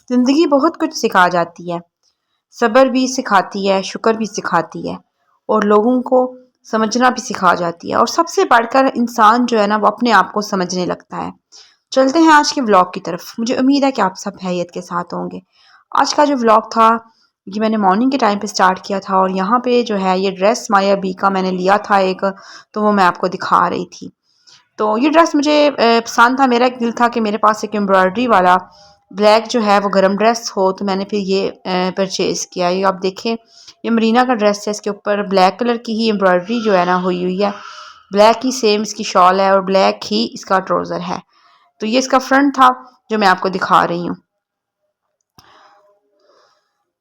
زندگی بہت کچھ سکھا جاتی ہے، صبر بھی سکھاتی ہے، شکر بھی سکھاتی ہے، اور لوگوں کو سمجھنا بھی سکھا جاتی ہے، اور سب سے بڑھ کر انسان جو ہے نا وہ اپنے آپ کو سمجھنے لگتا ہے۔ چلتے ہیں آج کے ولاگ کی طرف۔ مجھے امید ہے کہ آپ سب خیریت کے ساتھ ہوں گے۔ آج کا جو ولاگ تھا یہ میں نے مارننگ کے ٹائم پہ سٹارٹ کیا تھا، اور یہاں پہ جو ہے یہ ڈریس مایا بی کا میں نے لیا تھا ایک، تو وہ میں آپ کو دکھا رہی تھی۔ تو یہ ڈریس مجھے پسند تھا، میرا ایک دل تھا کہ میرے پاس ایک امبرائڈری والا بلیک جو ہے وہ گرم ڈریس ہو، تو میں نے پھر یہ پرچیز کیا۔ یہ آپ دیکھیں، یہ مرینا کا ڈریس ہے، اس کے اوپر بلیک کلر کی ہی امبرائڈری جو ہے نا ہوئی ہے، بلیک ہی سیم اس کی شال ہے اور بلیک ہی اس کا ٹراؤزر ہے۔ تو یہ اس کا فرنٹ تھا جو میں آپ کو دکھا رہی ہوں۔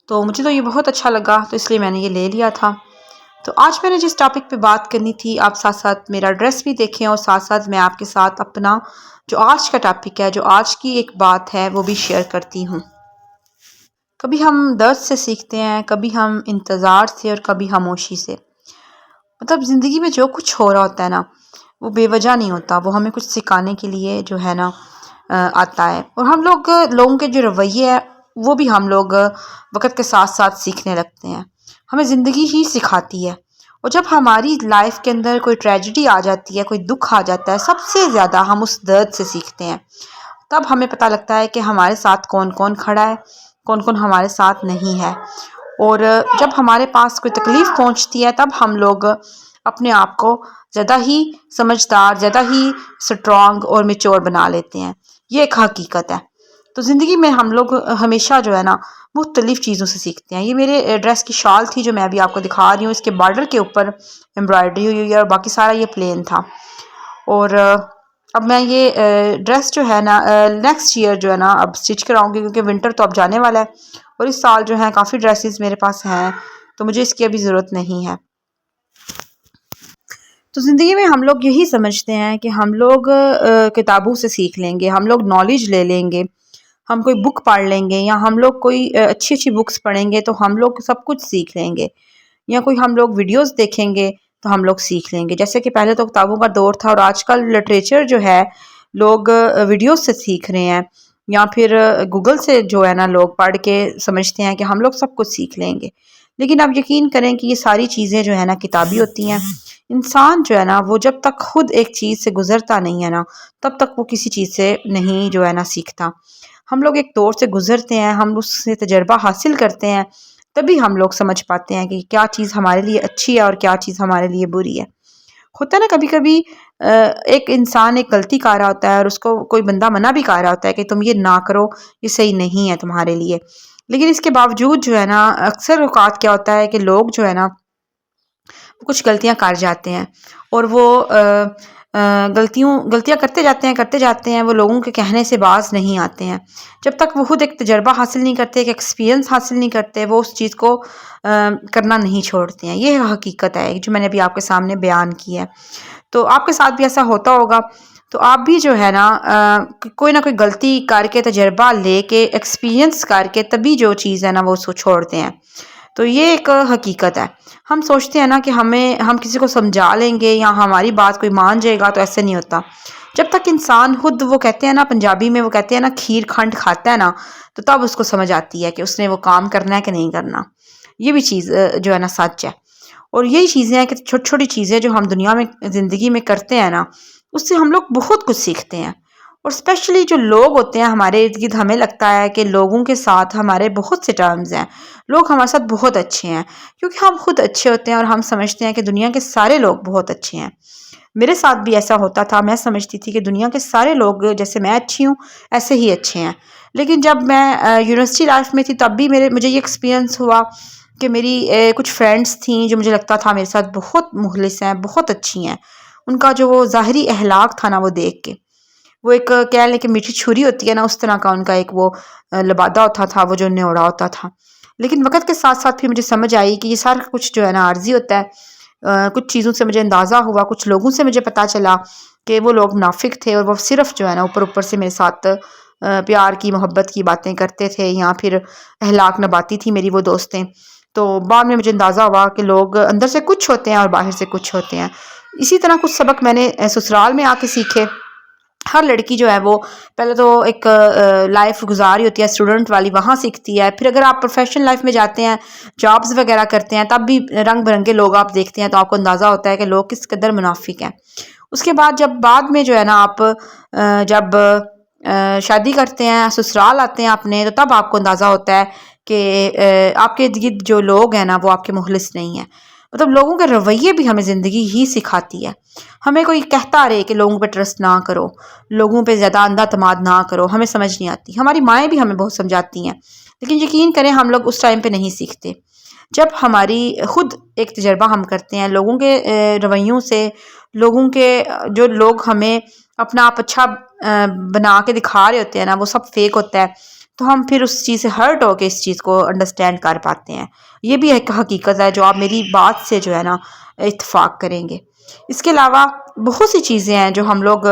تو مجھے تو یہ بہت اچھا لگا، تو اس لیے میں نے یہ لے لیا تھا۔ تو آج میں نے جس ٹاپک پہ بات کرنی تھی، آپ ساتھ ساتھ میرا ڈریس بھی دیکھیں، اور ساتھ ساتھ میں آپ کے ساتھ اپنا جو آج کا ٹاپک ہے، جو آج کی ایک بات ہے، وہ بھی شیئر کرتی ہوں۔ کبھی ہم درد سے سیکھتے ہیں، کبھی ہم انتظار سے، اور کبھی خاموشی سے۔ مطلب زندگی میں جو کچھ ہو رہا ہوتا ہے نا وہ بے وجہ نہیں ہوتا، وہ ہمیں کچھ سکھانے کے لیے جو ہے نا آتا ہے، اور ہم لوگوں کے جو رویے ہیں وہ بھی ہم لوگ وقت کے ساتھ ساتھ سیکھنے لگتے ہیں۔ ہمیں زندگی ہی سکھاتی ہے، اور جب ہماری لائف کے اندر کوئی ٹریجڈی آ جاتی ہے، کوئی دکھ آ جاتا ہے، سب سے زیادہ ہم اس درد سے سیکھتے ہیں۔ تب ہمیں پتہ لگتا ہے کہ ہمارے ساتھ کون کون کھڑا ہے، کون کون ہمارے ساتھ نہیں ہے، اور جب ہمارے پاس کوئی تکلیف پہنچتی ہے تب ہم لوگ اپنے آپ کو زیادہ ہی سمجھدار، زیادہ ہی سٹرونگ اور میچور بنا لیتے ہیں۔ یہ ایک حقیقت ہے۔ تو زندگی میں ہم لوگ ہمیشہ جو ہے نا مختلف چیزوں سے سیکھتے ہیں۔ یہ میرے ڈریس کی شال تھی جو میں ابھی آپ کو دکھا رہی ہوں، اس کے بارڈر کے اوپر امبرائڈری ہوئی ہے، اور باقی سارا یہ پلین تھا۔ اور اب میں یہ ڈریس جو ہے نا نیکسٹ ایئر جو ہے نا اب سٹچ کراؤں گی، کیونکہ ونٹر تو اب جانے والا ہے، اور اس سال جو ہے کافی ڈریسز میرے پاس ہیں، تو مجھے اس کی ابھی ضرورت نہیں ہے۔ تو زندگی میں ہم لوگ یہی سمجھتے ہیں کہ ہم لوگ کتابوں سے سیکھ لیں گے، ہم لوگ نالج لے لیں گے، ہم کوئی بک پڑھ لیں گے، یا ہم لوگ کوئی اچھی اچھی بکس پڑھیں گے تو ہم لوگ سب کچھ سیکھ لیں گے، یا کوئی ہم لوگ ویڈیوز دیکھیں گے تو ہم لوگ سیکھ لیں گے۔ جیسے کہ پہلے تو کتابوں کا دور تھا، اور آج کل لٹریچر جو ہے لوگ ویڈیوز سے سیکھ رہے ہیں، یا پھر گوگل سے جو ہے نا لوگ پڑھ کے سمجھتے ہیں کہ ہم لوگ سب کچھ سیکھ لیں گے۔ لیکن اب یقین کریں کہ یہ ساری چیزیں جو ہے نا کتابی ہوتی ہیں۔ انسان جو ہے نا وہ جب تک خود ایک چیز سے گزرتا نہیں ہے نا تب تک وہ کسی چیز سے نہیں جو ہے نا سیکھتا۔ ہم لوگ ایک دور سے گزرتے ہیں، ہم اس سے تجربہ حاصل کرتے ہیں، تبھی ہم لوگ سمجھ پاتے ہیں کہ کیا چیز ہمارے لیے اچھی ہے اور کیا چیز ہمارے لیے بری ہے۔ ہوتا ہے نا کبھی کبھی ایک انسان ایک غلطی کر رہا ہوتا ہے، اور اس کو کوئی بندہ منع بھی کر رہا ہوتا ہے کہ تم یہ نہ کرو، یہ صحیح نہیں ہے تمہارے لیے، لیکن اس کے باوجود جو ہے نا اکثر اوقات کیا ہوتا ہے کہ لوگ جو ہے نا کچھ غلطیاں کر جاتے ہیں، اور وہ غلطیاں کرتے جاتے ہیں، وہ لوگوں کے کہنے سے باز نہیں آتے ہیں۔ جب تک وہ خود ایک تجربہ حاصل نہیں کرتے، ایک ایکسپیرینس حاصل نہیں کرتے، وہ اس چیز کو کرنا نہیں چھوڑتے ہیں۔ یہ حقیقت ہے جو میں نے ابھی آپ کے سامنے بیان کی ہے۔ تو آپ کے ساتھ بھی ایسا ہوتا ہوگا، تو آپ بھی جو ہے نا کوئی نہ کوئی غلطی کر کے، تجربہ لے کے، ایکسپیرینس کر کے تبھی جو چیز ہے نا وہ اس کو چھوڑتے ہیں۔ تو یہ ایک حقیقت ہے۔ ہم سوچتے ہیں نا کہ ہم کسی کو سمجھا لیں گے یا ہماری بات کوئی مان جائے گا، تو ایسے نہیں ہوتا۔ جب تک انسان خود، وہ کہتے ہیں نا پنجابی میں، وہ کہتے ہیں نا کھیر کھنڈ کھاتا ہے نا، تو تب اس کو سمجھ آتی ہے کہ اس نے وہ کام کرنا ہے کہ نہیں کرنا۔ یہ بھی چیز جو ہے نا سچ ہے، اور یہی چیزیں ہیں کہ چھوٹی چھوٹی چیزیں جو ہم دنیا میں زندگی میں کرتے ہیں نا اس سے ہم لوگ بہت کچھ سیکھتے ہیں۔ اور اسپیشلی جو لوگ ہوتے ہیں ہمارے ارد گرد، ہمیں لگتا ہے کہ لوگوں کے ساتھ ہمارے بہت سے ٹرمز ہیں، لوگ ہمارے ساتھ بہت اچھے ہیں، کیونکہ ہم خود اچھے ہوتے ہیں، اور ہم سمجھتے ہیں کہ دنیا کے سارے لوگ بہت اچھے ہیں۔ میرے ساتھ بھی ایسا ہوتا تھا، میں سمجھتی تھی کہ دنیا کے سارے لوگ جیسے میں اچھی ہوں ایسے ہی اچھے ہیں۔ لیکن جب میں یونیورسٹی لائف میں تھی تب بھی مجھے یہ ایکسپیرینس ہوا کہ میری کچھ فرینڈس تھیں جو مجھے لگتا تھا میرے ساتھ بہت مخلص ہیں، بہت اچھی ہیں، ان کا جو وہ ظاہری اخلاق تھا نا وہ دیکھ کے، وہ ایک کہہ لیں کہ میٹھی چھری ہوتی ہے نا، اس طرح کا ان کا ایک وہ لبادہ ہوتا تھا، وہ جو نیوڑا ہوتا تھا۔ لیکن وقت کے ساتھ ساتھ پھر مجھے سمجھ آئی کہ یہ سارا کچھ جو ہے نا عارضی ہوتا ہے۔ کچھ چیزوں سے مجھے اندازہ ہوا، کچھ لوگوں سے مجھے پتہ چلا کہ وہ لوگ منافق تھے، اور وہ صرف جو ہے نا اوپر سے میرے ساتھ پیار کی، محبت کی باتیں کرتے تھے، یا پھر اخلاق نبھاتی تھی میری وہ دوستیں۔ تو بعد میں مجھے اندازہ ہوا کہ لوگ اندر سے کچھ ہوتے ہیں اور باہر سے کچھ ہوتے ہیں۔ اسی طرح کچھ سبق میں نے سسرال میں آ کے سیکھے، ہر لڑکی جو ہے وہ پہلے تو ایک لائف گزاری ہوتی ہے اسٹوڈنٹ والی، وہاں سیکھتی ہے. پھر اگر آپ پروفیشنل لائف میں جاتے ہیں، جابز وغیرہ کرتے ہیں، تب بھی رنگ برنگے لوگ آپ دیکھتے ہیں، تو آپ کو اندازہ ہوتا ہے کہ لوگ کس قدر منافق ہیں. اس کے بعد جب بعد میں جو ہے نا آپ جب شادی کرتے ہیں، سسرال آتے ہیں اپنے، تو تب آپ کو اندازہ ہوتا ہے کہ آپ کے گرد جو لوگ ہیں نا وہ آپ کے مخلص نہیں ہیں. مطلب لوگوں کے رویے بھی ہمیں زندگی ہی سکھاتی ہے. ہمیں کوئی کہتا رہے کہ لوگوں پہ ٹرسٹ نہ کرو، لوگوں پہ زیادہ اندھا اعتماد نہ کرو، ہمیں سمجھ نہیں آتی. ہماری مائیں بھی ہمیں بہت سمجھاتی ہیں، لیکن یقین کریں ہم لوگ اس ٹائم پہ نہیں سیکھتے. جب ہماری خود ایک تجربہ ہم کرتے ہیں لوگوں کے رویوں سے، لوگوں کے جو لوگ ہمیں اپنا آپ اچھا بنا کے دکھا رہے ہوتے ہیں نا، وہ سب فیک ہوتا ہے، تو ہم پھر اس چیز سے ہرٹ ہو کے اس چیز کو انڈرسٹینڈ کر پاتے ہیں. یہ بھی ایک حقیقت ہے جو آپ میری بات سے جو ہے نا اتفاق کریں گے. اس کے علاوہ بہت سی چیزیں ہیں جو ہم لوگ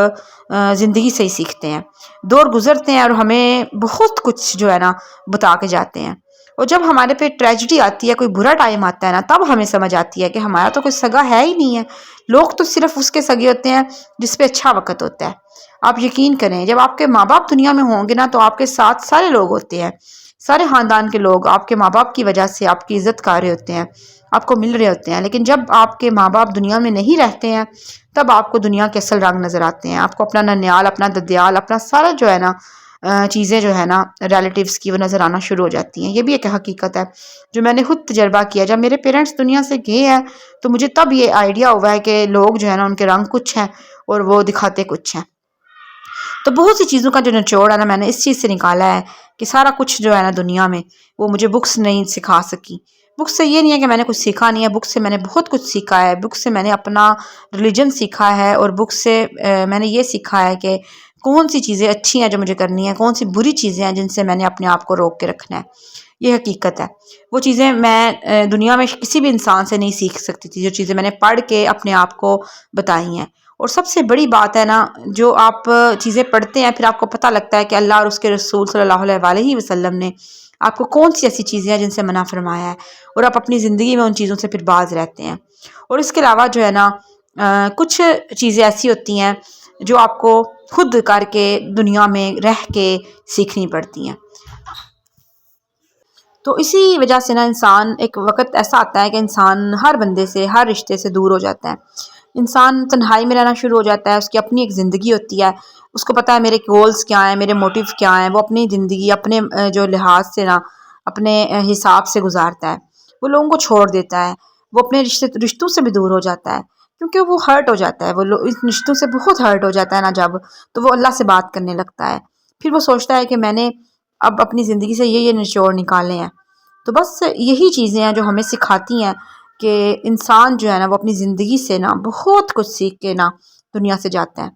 زندگی سے ہی سیکھتے ہیں. دور گزرتے ہیں اور ہمیں بہت کچھ جو ہے نا بتا کے جاتے ہیں. اور جب ہمارے پہ ٹریجڈی آتی ہے، کوئی برا ٹائم آتا ہے نا، تب ہمیں سمجھ آتی ہے کہ ہمارا تو کوئی سگا ہے ہی نہیں ہے. لوگ تو صرف اس کے سگے ہوتے ہیں جس پہ اچھا وقت ہوتا ہے. آپ یقین کریں جب آپ کے ماں باپ دنیا میں ہوں گے نا، تو آپ کے ساتھ سارے لوگ ہوتے ہیں، سارے خاندان کے لوگ آپ کے ماں باپ کی وجہ سے آپ کی عزت کر رہے ہوتے ہیں، آپ کو مل رہے ہوتے ہیں. لیکن جب آپ کے ماں باپ دنیا میں نہیں رہتے ہیں، تب آپ کو دنیا کے اصل رنگ نظر آتے ہیں. آپ کو اپنا ننیال، اپنا ددیال، اپنا سارا جو ہے نا چیزیں جو ہے نا ریلیٹیوز کی وہ نظر آنا شروع ہو جاتی ہیں. یہ بھی ایک حقیقت ہے جو میں نے خود تجربہ کیا. جب میرے پیرنٹس دنیا سے گئے ہیں تو مجھے تب یہ آئیڈیا ہوا ہے کہ لوگ جو ہے نا ان کے رنگ کچھ ہیں اور وہ دکھاتے کچھ ہیں. تو بہت سی چیزوں کا جو نچوڑ ہے نا میں نے اس چیز سے نکالا ہے کہ سارا کچھ جو ہے نا دنیا میں وہ مجھے بکس نہیں سکھا سکی. بکس سے یہ نہیں ہے کہ میں نے کچھ سیکھا نہیں ہے، بک سے میں نے بہت کچھ سیکھا ہے. بک سے میں نے اپنا ریلیجن سیکھا ہے، اور بک سے میں نے یہ سیکھا ہے کہ کون سی چیزیں اچھی ہیں جو مجھے کرنی ہیں، کون سی بری چیزیں ہیں جن سے میں نے اپنے آپ کو روک کے رکھنا ہے. یہ حقیقت ہے. وہ چیزیں میں دنیا میں کسی بھی انسان سے نہیں سیکھ سکتی تھی، جو چیزیں میں نے پڑھ کے اپنے آپ کو بتائی ہیں. اور سب سے بڑی بات ہے نا، جو آپ چیزیں پڑھتے ہیں پھر آپ کو پتہ لگتا ہے کہ اللہ اور اس کے رسول صلی اللہ علیہ وسلم نے آپ کو کون سی ایسی چیزیں ہیں جن سے منع فرمایا ہے، اور آپ اپنی زندگی میں ان چیزوں سے پھر باز رہتے ہیں. اور اس کے علاوہ جو ہے نا کچھ چیزیں ایسی ہوتی ہیں جو آپ کو خود کر کے دنیا میں رہ کے سیکھنی پڑتی ہیں. تو اسی وجہ سے نا انسان ایک وقت ایسا آتا ہے کہ انسان ہر بندے سے، ہر رشتے سے دور ہو جاتا ہے. انسان تنہائی میں رہنا شروع ہو جاتا ہے. اس کی اپنی ایک زندگی ہوتی ہے، اس کو پتہ ہے میرے گولز کیا ہیں، میرے موٹیو کیا ہیں. وہ اپنی زندگی اپنے جو لحاظ سے نا اپنے حساب سے گزارتا ہے. وہ لوگوں کو چھوڑ دیتا ہے، وہ اپنے رشتوں سے بھی دور ہو جاتا ہے، کیونکہ وہ ہرٹ ہو جاتا ہے. وہ اس رشتوں سے بہت ہرٹ ہو جاتا ہے نا جب، تو وہ اللہ سے بات کرنے لگتا ہے. پھر وہ سوچتا ہے کہ میں نے اب اپنی زندگی سے یہ نچوڑ نکالے ہیں. تو بس یہی چیزیں ہیں جو ہمیں سکھاتی ہیں کہ انسان جو ہے نا وہ اپنی زندگی سے نا بہت کچھ سیکھ کے نا دنیا سے جاتا ہے،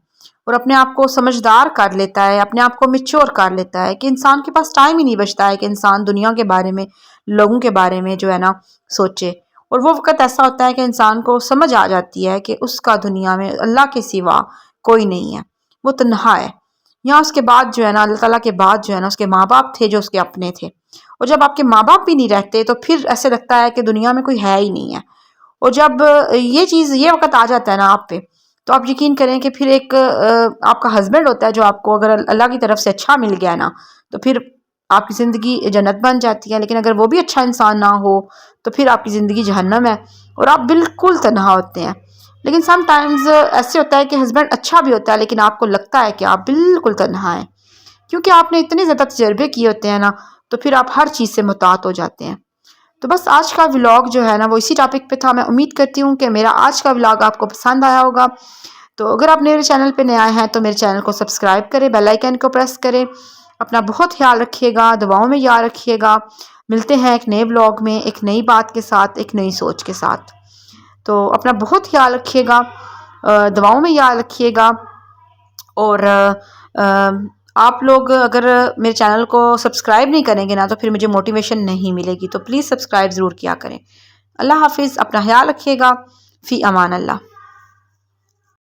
اور اپنے آپ کو سمجھدار کر لیتا ہے، اپنے آپ کو میچور کر لیتا ہے، کہ انسان کے پاس ٹائم ہی نہیں بچتا ہے کہ انسان دنیا کے بارے میں، لوگوں کے بارے میں جو ہے نا سوچے. اور وہ وقت ایسا ہوتا ہے کہ انسان کو سمجھ آ جاتی ہے کہ اس کا دنیا میں اللہ کے سوا کوئی نہیں ہے، وہ تنہا ہے. یہاں اس کے بعد جو ہے نا اللہ تعالیٰ کے بعد جو ہے نا اس کے ماں باپ تھے جو اس کے اپنے تھے. اور جب آپ کے ماں باپ بھی نہیں رہتے تو پھر ایسے لگتا ہے کہ دنیا میں کوئی ہے ہی نہیں ہے. اور جب یہ وقت آ جاتا ہے نا آپ پہ، تو آپ یقین کریں کہ پھر ایک آپ کا ہسبینڈ ہوتا ہے جو آپ کو اگر اللہ کی طرف سے اچھا مل گیا نا، تو پھر آپ کی زندگی جنت بن جاتی ہے. لیکن اگر وہ بھی اچھا انسان نہ ہو تو پھر آپ کی زندگی جہنم ہے، اور آپ بالکل تنہا ہوتے ہیں. لیکن سم ٹائمز ایسے ہوتا ہے کہ ہسبینڈ اچھا بھی ہوتا ہے، لیکن آپ کو لگتا ہے کہ آپ بالکل تنہا ہیں، کیونکہ آپ نے اتنے زیادہ تجربے کیے ہوتے ہیں نا، تو پھر آپ ہر چیز سے محتاط ہو جاتے ہیں. تو بس آج کا ولاگ جو ہے نا وہ اسی ٹاپک پہ تھا. میں امید کرتی ہوں کہ میرا آج کا ولاگ آپ کو پسند آیا ہوگا. تو اگر آپ میرے چینل پہ نئے آئے ہیں تو میرے چینل کو سبسکرائب کریں، بیل آئیکن کو پریس کریں. اپنا بہت خیال رکھیے گا، دعاؤں میں یاد رکھیے گا. ملتے ہیں ایک نئے ولاگ میں، ایک نئی بات کے ساتھ، ایک نئی سوچ کے ساتھ. تو اپنا بہت خیال رکھیے گا، دعاؤں میں یاد رکھیے گا. اور آپ لوگ اگر میرے چینل کو سبسکرائب نہیں کریں گے نا تو پھر مجھے موٹیویشن نہیں ملے گی. تو پلیز سبسکرائب ضرور کیا کریں. اللہ حافظ. اپنا خیال رکھیے گا. فی امان اللہ.